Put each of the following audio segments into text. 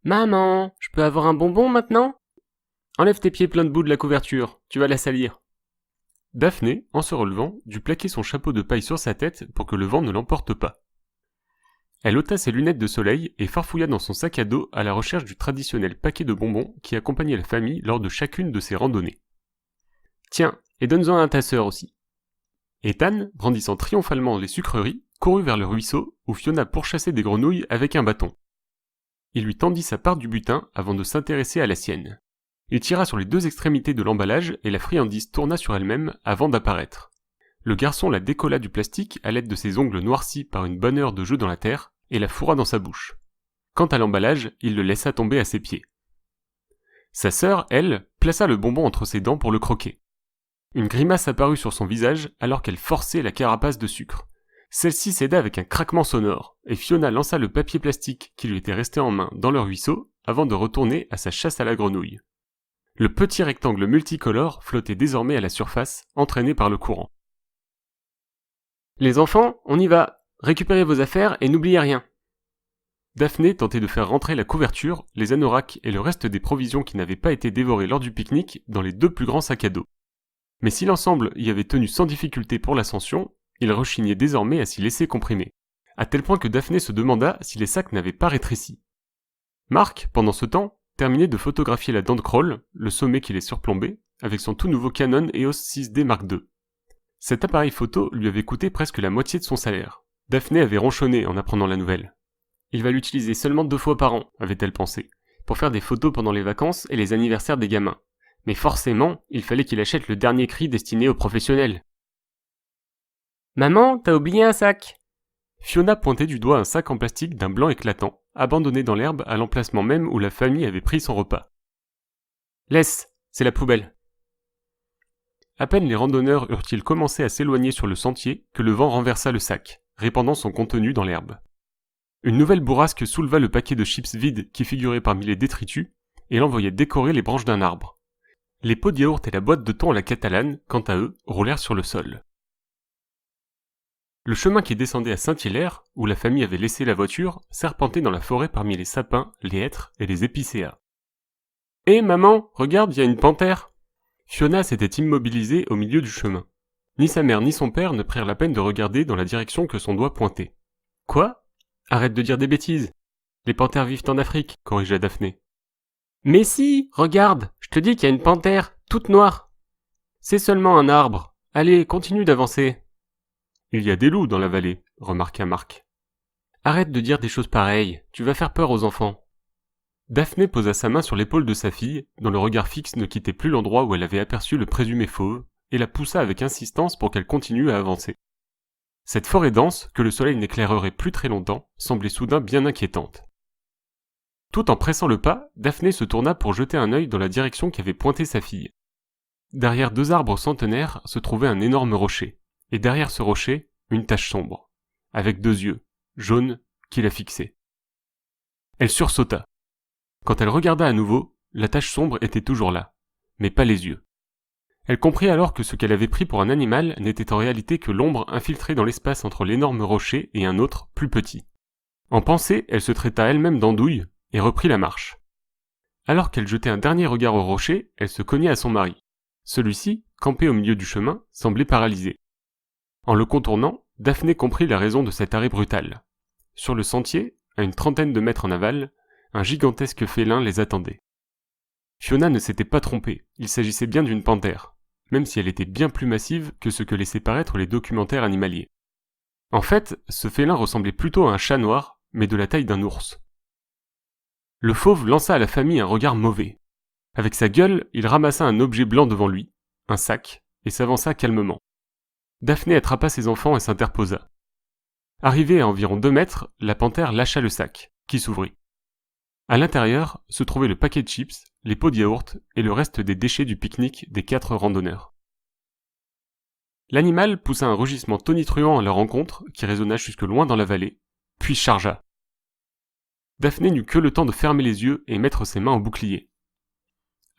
Maman, je peux avoir un bonbon maintenant? Enlève tes pieds pleins de boue de la couverture, tu vas la salir. Daphné, en se relevant, dut plaquer son chapeau de paille sur sa tête pour que le vent ne l'emporte pas. Elle ôta ses lunettes de soleil et farfouilla dans son sac à dos à la recherche du traditionnel paquet de bonbons qui accompagnait la famille lors de chacune de ses randonnées. Tiens, et donne-en un à ta sœur aussi. Ethan, brandissant triomphalement les sucreries, courut vers le ruisseau où Fiona pourchassait des grenouilles avec un bâton. Il lui tendit sa part du butin avant de s'intéresser à la sienne. Il tira sur les deux extrémités de l'emballage et la friandise tourna sur elle-même avant d'apparaître. Le garçon la décolla du plastique à l'aide de ses ongles noircis par une bonne heure de jeu dans la terre et la fourra dans sa bouche. Quant à l'emballage, il le laissa tomber à ses pieds. Sa sœur, elle, plaça le bonbon entre ses dents pour le croquer. Une grimace apparut sur son visage alors qu'elle forçait la carapace de sucre. Celle-ci céda avec un craquement sonore, et Fiona lança le papier plastique qui lui était resté en main dans le ruisseau avant de retourner à sa chasse à la grenouille. Le petit rectangle multicolore flottait désormais à la surface, entraîné par le courant. Les enfants, on y va. Récupérez vos affaires et n'oubliez rien. Daphné tentait de faire rentrer la couverture, les anoraks et le reste des provisions qui n'avaient pas été dévorées lors du pique-nique dans les deux plus grands sacs à dos. Mais si l'ensemble y avait tenu sans difficulté pour l'ascension, il rechignait désormais à s'y laisser comprimer, à tel point que Daphné se demanda si les sacs n'avaient pas rétréci. Marc, pendant ce temps, terminait de photographier la dent de Kroll, le sommet qui les surplombait, avec son tout nouveau Canon EOS 6D Mark II. Cet appareil photo lui avait coûté presque la moitié de son salaire. Daphné avait ronchonné en apprenant la nouvelle. Il va l'utiliser seulement 2 fois par an, avait-elle pensé, pour faire des photos pendant les vacances et les anniversaires des gamins. Mais forcément, il fallait qu'il achète le dernier cri destiné aux professionnels. Maman, t'as oublié un sac? Fiona pointait du doigt un sac en plastique d'un blanc éclatant, abandonné dans l'herbe à l'emplacement même où la famille avait pris son repas. Laisse, c'est la poubelle. À peine les randonneurs eurent-ils commencé à s'éloigner sur le sentier que le vent renversa le sac, répandant son contenu dans l'herbe. Une nouvelle bourrasque souleva le paquet de chips vide qui figurait parmi les détritus et l'envoya décorer les branches d'un arbre. Les pots de yaourt et la boîte de thon à la catalane, quant à eux, roulèrent sur le sol. Le chemin qui descendait à Saint-Hilaire, où la famille avait laissé la voiture, serpentait dans la forêt parmi les sapins, les hêtres et les épicéas. « Hé maman, regarde, il y a une panthère !» Fiona s'était immobilisée au milieu du chemin. Ni sa mère ni son père ne prirent la peine de regarder dans la direction que son doigt pointait. « Quoi ? Arrête de dire des bêtises. Les panthères vivent en Afrique, corrigea Daphné. « Mais si, regarde, je te dis qu'il y a une panthère, toute noire. C'est seulement un arbre. Allez, continue d'avancer. » « Il y a des loups dans la vallée, remarqua Marc. Arrête de dire des choses pareilles, tu vas faire peur aux enfants. Daphné posa sa main sur l'épaule de sa fille, dont le regard fixe ne quittait plus l'endroit où elle avait aperçu le présumé fauve, et la poussa avec insistance pour qu'elle continue à avancer. Cette forêt dense, que le soleil n'éclairerait plus très longtemps, semblait soudain bien inquiétante. Tout en pressant le pas, Daphné se tourna pour jeter un œil dans la direction qu'avait pointé sa fille. Derrière 2 arbres centenaires se trouvait un énorme rocher, et derrière ce rocher, une tache sombre, avec 2 yeux, jaunes, qui la fixaient. Elle sursauta. Quand elle regarda à nouveau, la tache sombre était toujours là, mais pas les yeux. Elle comprit alors que ce qu'elle avait pris pour un animal n'était en réalité que l'ombre infiltrée dans l'espace entre l'énorme rocher et un autre, plus petit. En pensée, elle se traita elle-même d'andouille et reprit la marche. Alors qu'elle jetait un dernier regard au rocher, elle se cogna à son mari. Celui-ci, campé au milieu du chemin, semblait paralysé. En le contournant, Daphné comprit la raison de cet arrêt brutal. Sur le sentier, à une trentaine de mètres en aval, un gigantesque félin les attendait. Fiona ne s'était pas trompée, il s'agissait bien d'une panthère, même si elle était bien plus massive que ce que laissaient paraître les documentaires animaliers. En fait, ce félin ressemblait plutôt à un chat noir, mais de la taille d'un ours. Le fauve lança à la famille un regard mauvais. Avec sa gueule, il ramassa un objet blanc devant lui, un sac, et s'avança calmement. Daphné attrapa ses enfants et s'interposa. Arrivée à environ 2 mètres, la panthère lâcha le sac, qui s'ouvrit. À l'intérieur se trouvait le paquet de chips, les pots de yaourt et le reste des déchets du pique-nique des 4 randonneurs. L'animal poussa un rugissement tonitruant à leur rencontre qui résonna jusque loin dans la vallée, puis chargea. Daphné n'eut que le temps de fermer les yeux et mettre ses mains au bouclier.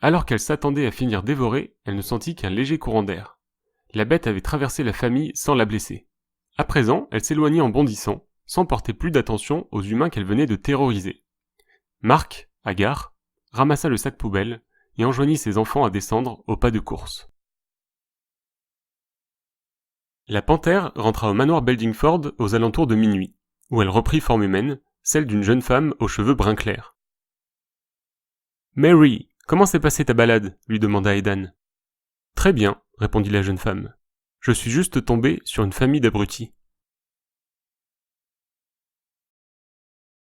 Alors qu'elle s'attendait à finir dévorée, elle ne sentit qu'un léger courant d'air. La bête avait traversé la famille sans la blesser. À présent, elle s'éloignait en bondissant, sans porter plus d'attention aux humains qu'elle venait de terroriser. Marc, Agar, ramassa le sac poubelle et enjoignit ses enfants à descendre au pas de course. La panthère rentra au manoir Beldingford aux alentours de minuit, où elle reprit forme humaine, celle d'une jeune femme aux cheveux brun clair. « Mary, comment s'est passée ta balade » lui demanda Aidan. « Très bien, répondit la jeune femme. Je suis juste tombé sur une famille d'abrutis.